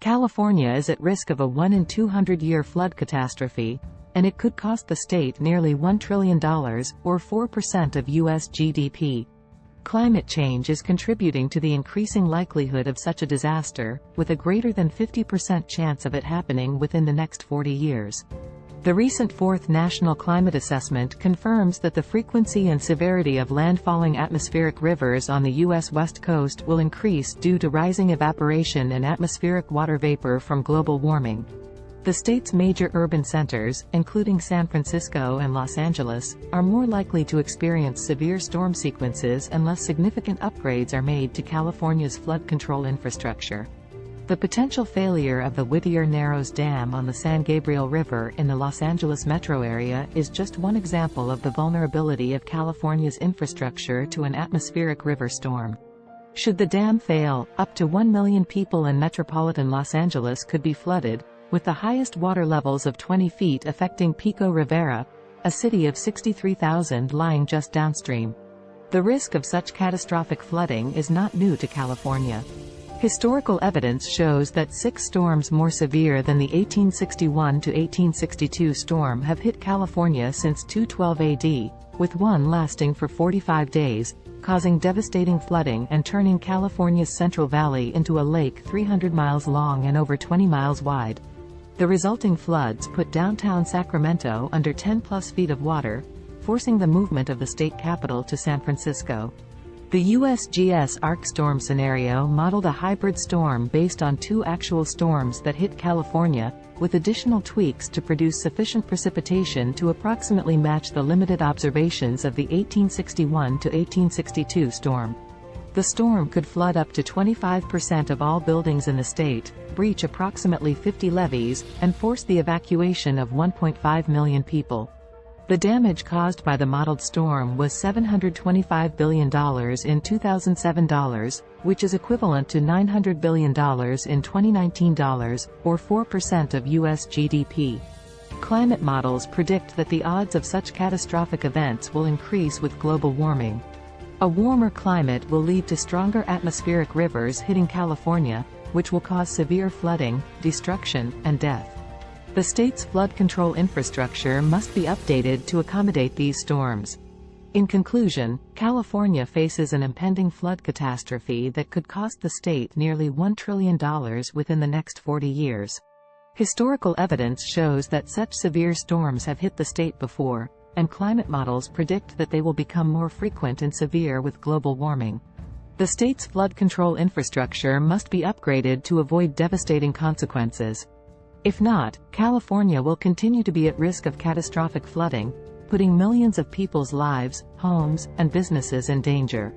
California is at risk of a 1 in 200-year flood catastrophe, and it could cost the state nearly $1 trillion, or 4% of U.S. GDP. Climate change is contributing to the increasing likelihood of such a disaster, with a greater than 50% chance of it happening within the next 40 years. The recent Fourth National Climate Assessment confirms that the frequency and severity of landfalling atmospheric rivers on the U.S. West Coast will increase due to rising evaporation and atmospheric water vapor from global warming. The state's major urban centers, including San Francisco and Los Angeles, are more likely to experience severe storm sequences unless significant upgrades are made to California's flood control infrastructure. The potential failure of the Whittier Narrows Dam on the San Gabriel River in the Los Angeles metro area is just one example of the vulnerability of California's infrastructure to an atmospheric river storm. Should the dam fail, up to 1 million people in metropolitan Los Angeles could be flooded, with the highest water levels of 20 feet affecting Pico Rivera, a city of 63,000 lying just downstream. The risk of such catastrophic flooding is not new to California. Historical evidence shows that 6 storms more severe than the 1861 to 1862 storm have hit California since 212 AD, with one lasting for 45 days, causing devastating flooding and turning California's Central Valley into a lake 300 miles long and over 20 miles wide. The resulting floods put downtown Sacramento under 10+ feet of water, forcing the movement of the state capital to San Francisco. The USGS ARC storm scenario modeled a hybrid storm based on 2 actual storms that hit California, with additional tweaks to produce sufficient precipitation to approximately match the limited observations of the 1861 to 1862 storm. The storm could flood up to 25% of all buildings in the state, breach approximately 50 levees, and force the evacuation of 1.5 million people. The damage caused by the modeled storm was $725 billion in 2007 dollars, which is equivalent to $900 billion in 2019 dollars, or 4% of U.S. GDP. Climate models predict that the odds of such catastrophic events will increase with global warming. A warmer climate will lead to stronger atmospheric rivers hitting California, which will cause severe flooding, destruction, and death. The state's flood control infrastructure must be updated to accommodate these storms. In conclusion, California faces an impending flood catastrophe that could cost the state nearly $1 trillion within the next 40 years. Historical evidence shows that such severe storms have hit the state before, and climate models predict that they will become more frequent and severe with global warming. The state's flood control infrastructure must be upgraded to avoid devastating consequences. If not, California will continue to be at risk of catastrophic flooding, putting millions of people's lives, homes, and businesses in danger.